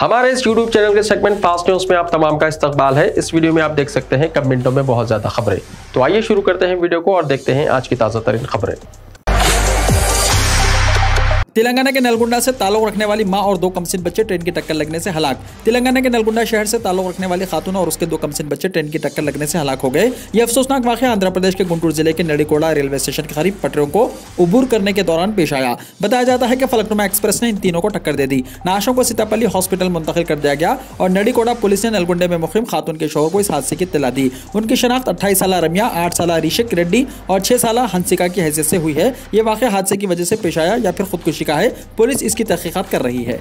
हमारे इस YouTube channel के सेगमेंट फास्ट न्यूज में आप तमाम का इस्तकबाल है। इस वीडियो में आप देख सकते हैं कम मिनटों में बहुत ज्यादा खबरें। तो आइए शुरू करते हैं वीडियो को और देखते हैं आज की ताजा तरीन खबरें। तेलंगाना के नलगुंडा से ताल्लुक रखने वाली मां और 2 कमसिन बच्चे ट्रेन की टक्कर लगने से हलाक। तेलंगाना के नलगुंडा शहर से ताल्लुक रखने वाली खातून और उसके 2 कमसिन बच्चे ट्रेन की टक्कर लगने से हलाक हो गए। ये अफसोसनाक वाकया आंध्र प्रदेश के गुंटूर जिले के नडीकोड़ा रेलवे स्टेशन के करीब पटरियों को उबूर करने के दौरान पेश आया। बताया जाता है कि फलकनुमा एक्सप्रेस ने इन तीनों को टक्कर दे दी। नाशों को सीतापल्ली हॉस्पिटल मुंतकिल कर दिया गया और नडीकोड़ा पुलिस ने नलगुंडे में मुक़ीम खातून के शोहर को इस हादसे की इत्तला दी। उनकी शनाख्त 28 साल रम्या, 8 साल ऋषिक रेड्डी और 6 साल हंसिका की हैसियत से हुई है। ये वाकया हादसे की वजह से पेश आया या फिर खुदकुशी का है, पुलिस इसकी तहकीकात कर रही है।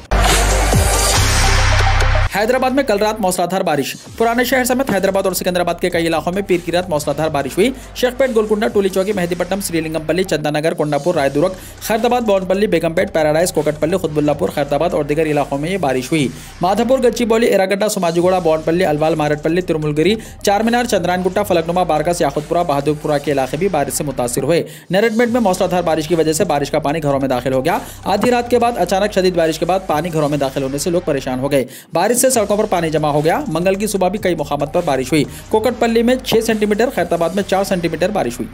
हैदराबाद में कल रात मूसलाधार बारिश। पुराने शहर समेत हैदराबाद और सिकंदराबाद के कई इलाकों में पीर की रात मूसलाधार बारिश हुई। शेखपेट, गोलकुंडा, टोली चौकी, मेहदीपट्टनम, श्रीलिंगमपल्ली, चंदानगर, कोंडापुर, रायदुर्ग, खैरताबाद, बोनपल्ली, बेगमपेट, पैराडाइज, कोकटपल्ली, खुतबुल्लापुर, खैरताबाद और दीगर इलाकों में ये बारिश हुई। माधापुर, गच्चीबौली, एरागड्डा, सोमाजिगोड़ा, बोनपल्ली, अलवाल, मारटपल्ली, तिरुमुलगिरी, चारमीनार, चंद्रानगुट्टा, फलकनुमा, बारगास, याकुतपुरा, बहादुरपुरा के इलाके भी बारिश से मुतासिर हुए। नरडमेट में मूसलाधार बारिश की वजह से बारिश का पानी घरों में दाखिल हो गया। आधी रात के बाद अचानक शदीद बारिश के बाद पानी घरों में दाखिल होने से लोग परेशान हो गए। बारिश से सड़कों पर पानी जमा हो गया। मंगल की सुबह भी कई मुकामात पर बारिश हुई। कोकटपल्ली में 6 सेंटीमीटर, खैरताबाद में 4 सेंटीमीटर बारिश हुई।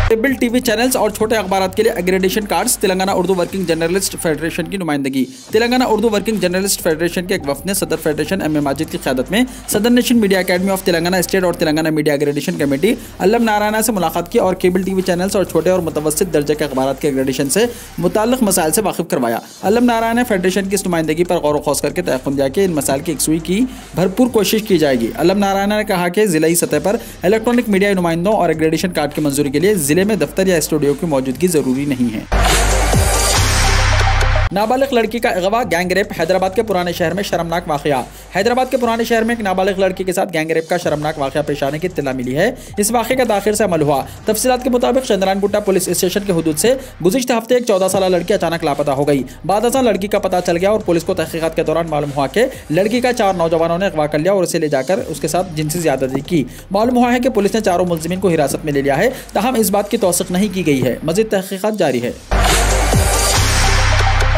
केबल टीवी चैनल्स और छोटे अखबारात के लिए aggradation cards. Telangana Urdu working journalist federation की नुमाइंदगी। Telangana Urdu working journalist federation के एक वफद ने सदर फेडरेशन एम ए माजिद की क़यादत में सदर nation media academy of Telangana state और Telangana media aggradation committee Allam Narayana से मुलाकात की और केबल टीवी चैनल्स और छोटे और मुतवस्सित दर्जे के अखबारात के एग्रेडेशन से मुताल्लिक़ मसाइल से वाकिफ करवाया। अल्लम नारायणा ने फेडरेशन की इस नुमाइंदगी पर गौर व खौस करके तयक़ुन दिया कि इन मसाइल की यकसुई की भरपूर कोशिश की जाएगी। अल्लम नारायणा ने कहा कि ज़िलाई सतह पर इलेक्ट्रॉनिक मीडिया नुमाइंदों और एग्रेडेशन कार्ड की मंजूरी के लिए ज़िले में दफ्तर या स्टूडियो की मौजूदगी जरूरी नहीं है। नाबालिग लड़की का अगवा, गैंग रेप। हैदराबाद के पुराने शहर में शर्मनाक वाकया। हैदराबाद के पुराने शहर में एक नाबालिग लड़की के साथ गैंग रेप का शर्मनाक वाकया पेश आने की इत्तला मिली है। इस वाकये का दाखिल से अमल हुआ। तफसीलात के मुताबिक चंद्रानगुट्टा पुलिस स्टेशन के हुदूद से गुज़िश्ता हफ्ते एक 14 साल लड़की अचानक लापता हो गई। बाद अज़ां लड़की का पता चल गया और पुलिस को तहकीकात के दौरान मालूम हुआ कि लड़की का 4 नौजवानों ने अगवा कर लिया और उसे ले जाकर उसके साथ जिनसी ज़्यादती की। मालूम हुआ है कि पुलिस ने चारों मुलजिमीन को हिरासत में ले लिया है, ताहम इस बात की तौसीक़ नहीं की गई है। मज़ीद तहकीकात जारी है।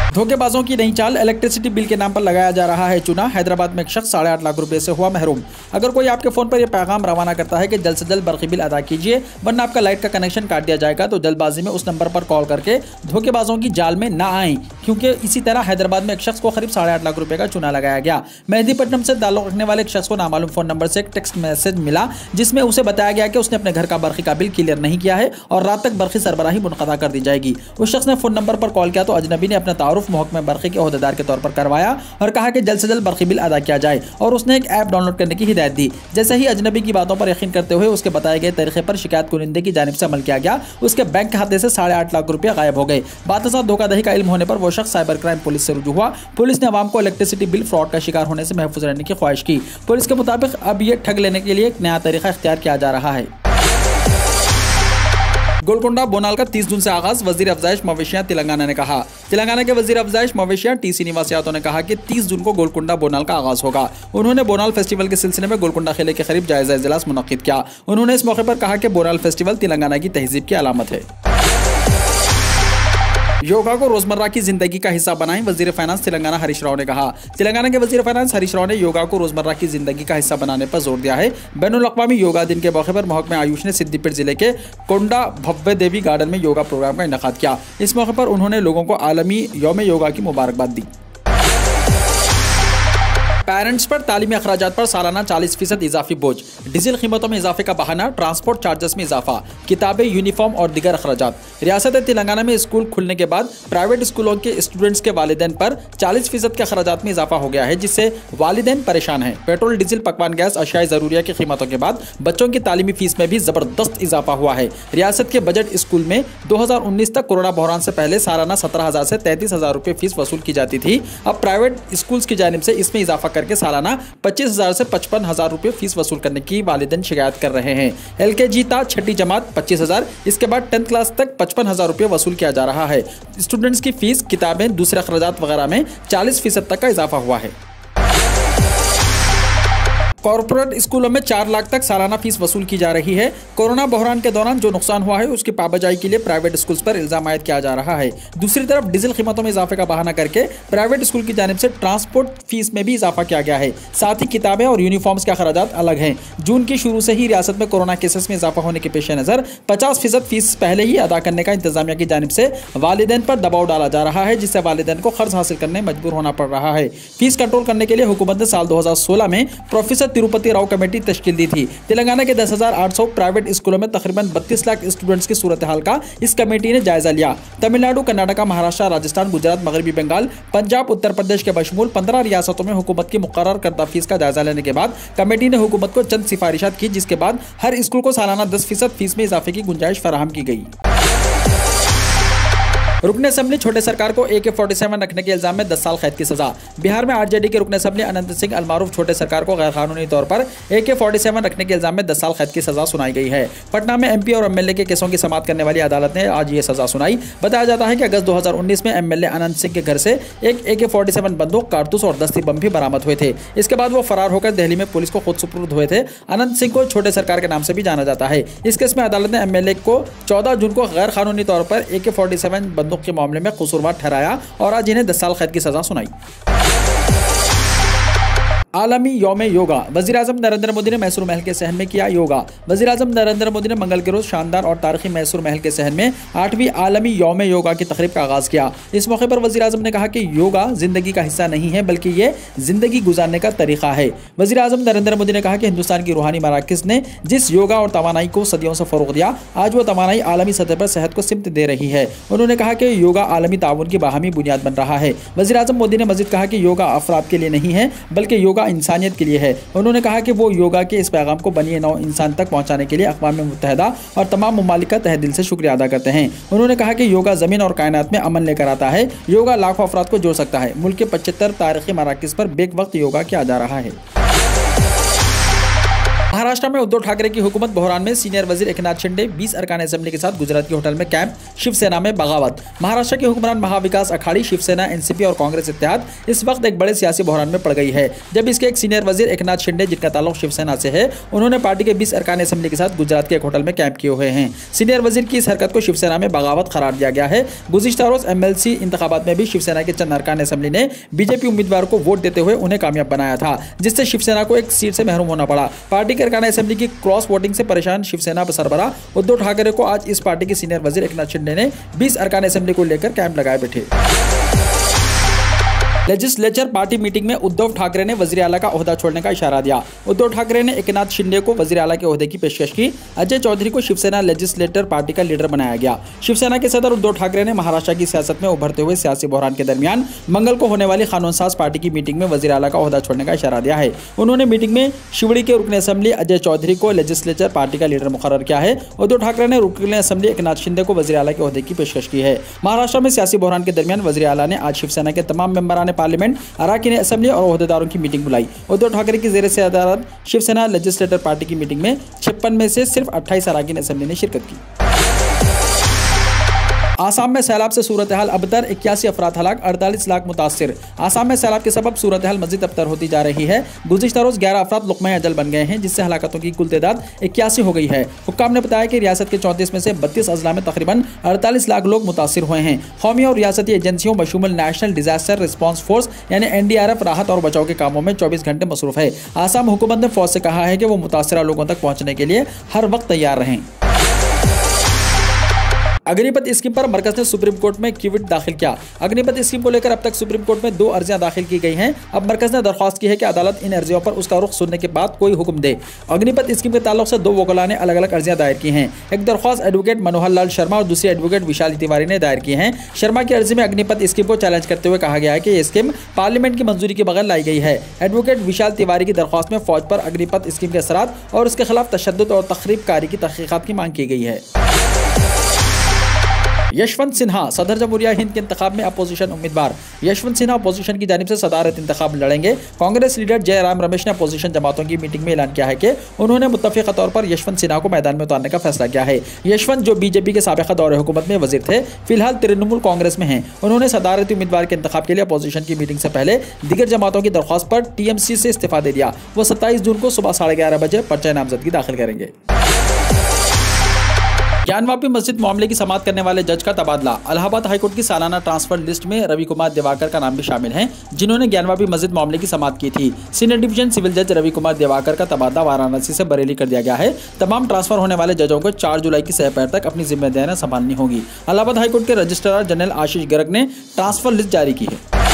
धोखेबाजों की नई चाल। इलेक्ट्रिसिटी बिल के नाम पर लगाया जा रहा है चूना। हैदराबाद में एक शख्स 8.5 लाख रुपए से हुआ महरूम। अगर कोई आपके फोन पर यह पैगाम रवाना करता है कि जल्द से जल्द बरक़ी बिल अदा कीजिए वरना आपका लाइट का कनेक्शन काट दिया जाएगा, तो जल्दबाजी में उस नंबर पर कॉल करके धोखेबाजों की जाल में ना आएं, क्योंकि इसी तरह हैदराबाद में एक शख्स को करीब 8.5 लाख रुपए का चूना लगाया गया। मेहदीपट्टनम से ताल्लुक रखने वाले एक शख्स को नामालूम फोन नंबर से एक टेक्स्ट मैसेज मिला जिसमें उसे बताया गया कि उसने अपने घर का बरक़ी का बिल क्लियर नहीं किया है और रात तक बरक़ी सरबराही मुनक़दा कर दी जाएगी। उस शख्स ने फोन नंबर पर कॉल किया तो अजनबी ने अपना तारुफ महकमा बरक़ी के ओहदेदार के तौर पर करवाया और कहा कि जल्द से जल्द बरक़ी बिल अदा किया जाए और उसने एक ऐप डाउनलोड करने की हिदायत दी। जैसे ही अजनबी की बातों पर यकीन करते हुए उसके बताए गए तरीके पर शिकायत कुनिंदे की जानिब से अमल किया गया। उसके बैंक खाते से 8.5 लाख रुपया गायब हो गए। बात धोखाधड़ी का इल्म होने पर वो शख्स साइबर क्राइम पुलिस से रुजू हुआ। पुलिस ने अवाम को इलेक्ट्रिसिटी बिल फ्रॉड का शिकार होने से महफूज रहने की ख्वाहिश की। पुलिस के मुताबिक अब ये ठग लेने के लिए एक नया तरीका इख्तियार किया जा रहा है। गोलकुंडा बोनाल का 30 जून से आगाज। वजीर अफजाइश मवेशियां तेलंगाना ने कहा। तेलंगाना के वजीर अफजाइश मवेशियां टीसी निवास यादव ने कहा कि 30 जून को गोलकुंडा बोनाल का आगाज होगा। उन्होंने बोनाल फेस्टिवल के सिलसिले में गोलकुंडा किले के करीब जायजा इजलास मुनक्किद किया। उन्होंने इस मौके पर कहा कि बोनाल फेस्टिवल तेलंगाना की तहजीब की अलामत है। योगा को रोजमर्रा की जिंदगी का हिस्सा बनाएं, वजीर फाइनेंस तेलंगाना हरीश राव ने कहा। तेलंगाना के वजीर फाइनेंस हरीश राव ने योगा को रोजमर्रा की जिंदगी का हिस्सा बनाने पर जोर दिया है। बैनुल अक़वामी योगा दिन के मौके पर महकमा आयुष ने सिद्दीपेट जिले के कोंडा भव्य देवी गार्डन में योगा प्रोग्राम का इनेकाद किया। इस मौके पर उन्होंने लोगों को आलमी यौम योगा की मुबारकबाद दी। पेरेंट्स पर तालीमी अखराजात पर सालाना 40% इजाफी बोझ। डीजल कीमतों में इजाफे का बहाना, ट्रांसपोर्ट चार्जेस में इजाफा, किताबें, यूनिफॉर्म और दीगर अखराजात। रियासत तेलंगाना में स्कूल खुलने के बाद प्राइवेट स्कूलों के स्टूडेंट्स के वालिदैन पर 40% के अखराजात में इजाफा हो गया है, जिससे वालिदैन परेशान हैं। पेट्रोल, डीजल, पकवान गैस, अशियाए ज़रूरिया की कीमतों के बाद बच्चों की तालीमी फीस में भी ज़बरदस्त इजाफा हुआ है। रियासत के बजट स्कूल में 2019 तक कोरोना बहरान से पहले सालाना 17,000 से 33,000 रुपये फीस वसूल की जाती थी। अब प्राइवेट स्कूल्स की जानिब से इसमें इजाफा करके सालाना 25,000 से 55,000 रुपये फीस वसूल करने की वालिदैन शिकायत कर रहे हैं। LKG ता 6ठी जमात 25,000, इसके बाद 10th क्लास तक 55,000 रुपये वसूल किया जा रहा है। स्टूडेंट्स की फीस, किताबें, दूसरे अखराजात वगैरह में 40% तक का इजाफा हुआ है। कॉर्पोरेट स्कूलों में 4 लाख तक सालाना फीस वसूल की जा रही है। कोरोना बहरान के दौरान जो नुकसान हुआ है उसकी पाबजाई के लिए प्राइवेट स्कूल्स पर इल्जाम आयद किया जा रहा है। दूसरी तरफ डीजल कीमतों में इजाफे का बहाना करके प्राइवेट स्कूल की जानिब से ट्रांसपोर्ट फीस में भी इजाफा किया गया है। साथ ही किताबें और यूनिफॉर्म्स के अखराजात अलग हैं। जून की शुरू से ही रियासत में कोरोना केसेस में इजाफा होने के पेश नज़र 50% फीस पहले ही अदा करने का इंतजामिया की जानिब से वालिदैन पर दबाव डाला जा रहा है, जिससे वालिदैन को कर्ज हासिल करने मजबूर होना पड़ रहा है। फीस कंट्रोल करने के लिए हुकूमत ने साल 2016 में प्रोफेसर तिरुपति राव कमेटी तश्कील दी थी। तेलंगाना के 10,800 प्राइवेट स्कूलों में तकरीबन 32 लाख स्टूडेंट्स की सूरत हाल का इस कमेटी ने जायजा लिया। तमिलनाडु, कर्नाटक, महाराष्ट्र, राजस्थान, गुजरात, मगरबी बंगाल, पंजाब, उत्तर प्रदेश के बशमूल 15 रियासतों में हुकूमत की मुकर्रर करदा फीस का जायजा लेने के बाद कमेटी ने हुकूमत को चंद सिफारिशात की, जिसके बाद हर स्कूल को सालाना 10% फीस में इजाफे की गुंजाइश फराहम की गई। रुकन असेंबली छोटे सरकार को AK-47 रखने के इल्जाम में 10 साल कैद की सजा। बिहार में आरजेडी के रुकन असेंबली अनंत सिंह अलमारूफ छोटे सरकार को गैर कानूनी तौर पर AK-47 रखने के इल्जाम में 10 साल कैद की सजा सुनाई गई है। पटना में MP और MLA के केसों की समाअत करने वाली अदालत ने आज ये सजा सुनाई। बताया जाता है कि अगस्त 2019 में MLA अनंत सिंह के घर से एक AK-47 बंदूक, कारतूस और 10 बम भी बरामद हुए थे। इसके बाद वो फरार होकर दिल्ली में पुलिस को खुद सुपुर्द हुए थे। अनंत सिंह को छोटे सरकार के नाम से भी जाना जाता है। इस केस में अदालत ने MLA को 14 जून को गैर कानूनी तौर पर AK-47 बंदूक के मामले में कसूरवार ठहराया और आज इन्हें 10 साल कैद की सजा सुनाई। आलमी यौम योगा। वज़ीर-ए-आज़म नरेंद्र मोदी ने मैसूर महल के सहन में किया योगा। वज़ीर-ए-आज़म नरेंद्र मोदी ने मंगल के रोज शानदार और तारीखी मैसूर महल के सहन में 8वीं आलमी यौम योगा की तकरीब का आगाज़ किया। इस मौके पर वज़ीर-ए-आज़म ने कहा कि योगा जिंदगी का हिस्सा नहीं है, बल्कि ये जिंदगी गुजारने का तरीका है। वज़ीर-ए-आज़म नरेंद्र मोदी ने कहा कि हिंदुस्तान की रूहानी मराकिज़ ने जिस योगा और तवानाई को सदियों से फ़रोग़ दिया, आज वो तवानाई आलमी सतह पर सेहत को सिमत दे रही है। उन्होंने कहा कि योगा आलमी ताउन की बाहमी बुनियाद बन रहा है। वज़ीर-ए-आज़म मोदी ने मज़ीद कहा कि योगा अफराद के लिए नहीं है, बल्कि योगा इंसानियत के लिए है। उन्होंने कहा कि वो योगा के इस पैगाम को बनी नौ इंसान तक पहुंचाने के लिए अक़वाम मुत्तहिदा और तमाम ममालिक का तहे दिल से शुक्रिया अदा करते हैं। उन्होंने कहा कि योगा ज़मीन और कायनात में अमन लेकर आता है। योगा लाखों अफराद को जोड़ सकता है। मुल्क के 75 तारीखी मराकिज़ पर बेक वक्त योगा किया जा रहा है। महाराष्ट्र में उद्धव ठाकरे की हुकूमत बहरान में सीनियर वजीर एकनाथ शिंदे 20 अरकान असेंबली के साथ गुजरात के होटल में कैंप, शिवसेना में बगावत। महाराष्ट्र के हुक्मरान महाविकास अखाड़ी, शिवसेना, NCP और कांग्रेस इत्तेहाद इस वक्त एक बड़े सियासी बहरान में पड़ गई है, जब इसके एक सीनियर वजीर एकनाथ शिंदे, जिनका ताल्लुक शिवसेना से है, उन्होंने पार्टी के 20 अरकान असेंबली के साथ गुजरात के एक होटल में कैंप किए हुए हैं। सीनियर वजीर की इस हरकत को शिवसेना में बगावत करार दिया गया है। गुज़िश्ता रोज MLC इंतखाबात में भी शिवसेना के चंद अरकान असेंबली ने बीजेपी उम्मीदवार को वोट देते हुए उन्हें कामयाब बनाया था, जिससे शिवसेना को एक सीट से महरूम होना पड़ा। पार्टी के अरकान असेंबली की क्रॉस वोटिंग से परेशान शिवसेना सरबराह उद्धव ठाकरे को आज इस पार्टी के सीनियर वजीर एकनाथ शिंदे ने 20 अरकान असेंबली को लेकर कैंप लगाए बैठे। लेजिस्लेचर पार्टी मीटिंग में उद्धव ठाकरे ने वजीर आला का ओहदा छोड़ने का इशारा दिया। उद्धव ठाकरे ने एकनाथ शिंदे को वजीर आला के ओहदे की पेशकश की। अजय चौधरी को शिवसेना लेजिस्लेटर पार्टी का लीडर बनाया गया। शिवसेना के सदर उद्धव ठाकरे ने महाराष्ट्र की सियासत में उभरते हुए सियासी बहरान के दरमियान मंगल को होने वाली कानूनसाज पार्टी की मीटिंग में वजीर आला का ओहदा छोड़ने का इशारा दिया है। उन्होंने मीटिंग में शिवड़ी के रुकन असेंबली अजय चौधरी को लेजिस्लेचर पार्टी का लीडर मुकर्रर किया है। उद्धव ठाकरे ने रुकन असेंबली एकनाथ शिंदे को वजीर आला के ओहदे की पेशकश की है। महाराष्ट्र में सियासी बहरान के दरमियान वजीर आला ने आज शिवसेना के तमाम मेंबरान पार्लियामेंट, अरकान असेंबली और ओहदेदारों की मीटिंग बुलाई। उद्धव ठाकरे की ज़ेर सदारत शिवसेना लेजिस्लेटर पार्टी की मीटिंग में 56 में से सिर्फ 28 अरकान असेंबली ने शिरकत की। आसाम में सैलाब से सूरत हाल अबतर, 81 अफराद हलाक, 48 लाख मुतासिर। आसाम में सैलाब के सबब सूरत हाल मज़ीद अबतर होती जा रही है। गुज़िश्ता रोज़ 11 अफराद लुक़्मा अजल बन गए हैं, जिससे हलाकतों की कुल तादाद 81 हो गई है। हुक्काम ने बताया कि रियासत के 34 में से 32 अजला में तकरीबन 48 लाख लोग मुतासिर हुए हैं। कौमी और रियासती एजेंसियों बशूमल नेशनल डिजास्टर रिस्पॉन्स फोर्स यानी NDRF राहत और बचाव के कामों में 24 घंटे मसरूफ़ है। आसाम हुकूमत ने फौज से कहा है कि वो मुतासरा लोगों तक पहुँचने के लिए हर वक्त तैयार रहें। अग्निपथ स्कीम पर मरकज ने सुप्रीम कोर्ट में क्यूट दाखिल किया। अग्निपथ स्कीम को लेकर अब तक सुप्रीम कोर्ट में 2 अर्जियां दाखिल की गई हैं। अब मरकज ने दरख्वास्त की है कि अदालत इन अर्जियों पर उसका रुख सुनने के बाद कोई हुक्म दे। अग्निपथ स्कीम के ताल्लुक से 2 वकला ने अलग अलग अर्जियां दायर की हैं। एक दरख्वास्त एडवोकेट मनोहर लाल शर्मा और दूसरी एडवोकेट विशाल तिवारी ने दायर की हैं। शर्मा की अर्जी में अग्निपथ स्कीम को चैलेंज करते हुए कहा गया है कि यह स्कीम पार्लियामेंट की मंजूरी के बगैर लाई गई है। एडवोकेट विशाल तिवारी की दरख्वास्त में फौज पर अग्निपथ स्कीम के असरात और उसके खिलाफ तशद्दुद और तखरीब कारी की तहकीकात की मांग की गई है। यशवंत सिन्हा सदर जमहूरिया हिंद के इंतखाब में अपोजिशन उम्मीदवार। यशवंत सिन्हा अपोजिशन की जानिब से सदारत इंतखाब लड़ेंगे। कांग्रेस लीडर जयराम रमेश ने अपोजिशन जमातों की मीटिंग में ऐलान किया है कि उन्होंने मुत्तफिका तौर पर यशवंत सिन्हा को मैदान में उतारने का फैसला किया है। यशवंत जो बीजेपी के साबिक़ा दौर हुकूमत में वजीर थे, फिलहाल तृणमूल कांग्रेस में हैं। उन्होंने सदारती उम्मीदवार के इंतखाब के लिए अपोजिशन की मीटिंग से पहले दीगर जमातों की दरख्वास्त पर टीएमसी से इस्तीफा दे दिया। वो 27 जून को सुबह 11:30 बजे पर्चा नामजदगी दाखिल करेंगे। ज्ञानवापी मस्जिद मामले की समाअत करने वाले जज का तबादला। इलाहाबाद हाईकोर्ट की सालाना ट्रांसफर लिस्ट में रवि कुमार दिवाकर का नाम भी शामिल है, जिन्होंने ज्ञानवापी मस्जिद मामले की समाअत की थी। सीनियर डिवीजन सिविल जज रवि कुमार दिवाकर का तबादला वाराणसी से बरेली कर दिया गया है। तमाम ट्रांसफर होने वाले जजों को 4 जुलाई की दोपहर तक अपनी जिम्मेदारियां संभालनी होगी। इलाहाबाद हाईकोर्ट के रजिस्ट्रार जनरल आशीष गर्ग ने ट्रांसफर लिस्ट जारी की है।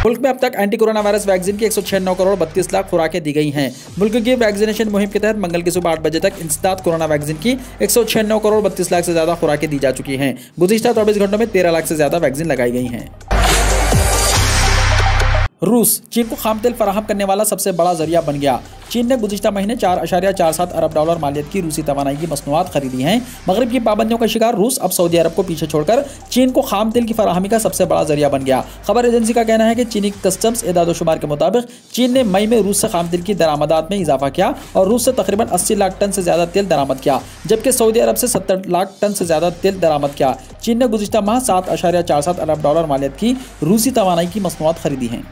मुल्क में अब तक एंटी कोरोना वायरस वैक्सीन की 196 करोड़ 32 लाख खुराकें दी गई हैं। मुल्क की वैक्सीनेशन मुहिम के तहत मंगल की सुबह 8 बजे तक इंसदाद कोरोना वैक्सीन की 196 करोड़ 32 लाख से ज्यादा खुराकें दी जा चुकी हैं। गुज़िश्ता 24 घंटों में 13 लाख से ज्यादा वैक्सीन लगाई गई हैं। रूस चीन को खाम तेल फराहम करने वाला सबसे बड़ा जरिया बन गया। चीन ने गुज़िश्ता महीने 4.47 अरब डॉलर मालियत की रूसी तवानाई की मसनूआत खरीदी हैं। मगरिब की पाबंदियों का शिकार रूस अब सऊदी अरब को पीछे छोड़कर चीन को खाम तेल की फराहमी का सबसे बड़ा जरिया बन गया। खबर एजेंसी का कहना है कि चीनी कस्टम्स एदाद-ओ-शुमार के मुताबिक चीन ने मई में रूस से खाम तेल की दरामदात में इजाफा किया और रूस से तकरीबन 80 लाख टन से ज्यादा तेल दरामद किया, जबकि सऊदी अरब से 70 लाख टन से ज्यादा तेल दरामद किया। चीन ने गुज़िश्ता माह 7.47 अरब डॉलर मालियत की रूसी तवानाई की मसनूआत खरीदी हैं।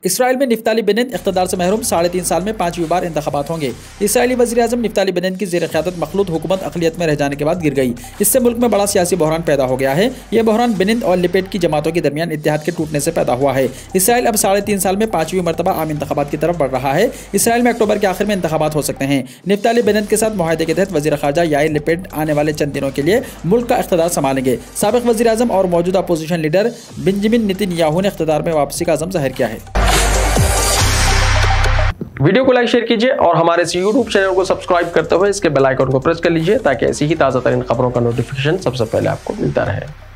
इसराइल में निफ्ताली बेनेट इख्तिदार से महरूम 3.5 साल में 5वीं बार इंतखाबात होंगे। इसराइली वज़ीर आज़म निफ्ताली बेनेट की ज़ेर क़यादत मखलूत हुकूमत अक़लियत में रह जाने के बाद गिर गई। इससे मुल्क में बड़ा सियासी बहरान पैदा हो गया है। यह बहरान बेनेट और लिपेट की जमातों के दरमियान इत्तेहाद के टूटने से पैदा हुआ है। इसराइल अब 3.5 साल में 5वीं मरतबा आम इंतखाबात की तरफ बढ़ रहा है। इसराइल में अक्टूबर के आखिर में इंतखाबात हो सकते हैं। निफ्ताली बेनेट के साथ मुआहदे के तहत वज़ीर ख़ारजा याइर लिपेट आने वाले चंद दिनों के लिए मुल्क का इख्तिदार संभालेंगे। साबिक़ वज़ीर आज़म और मौजूदा अपोजिशन लीडर बेंजामिन नेतन्याहू ने इख्तिदार में वापसी का अज़म ज़ाहिर किया है। वीडियो को लाइक शेयर कीजिए और हमारे इस YouTube चैनल को सब्सक्राइब करते हुए इसके बेल आइकन को प्रेस कर लीजिए ताकि ऐसी ही ताज़ा तरीन खबरों का नोटिफिकेशन सबसे पहले आपको मिलता रहे।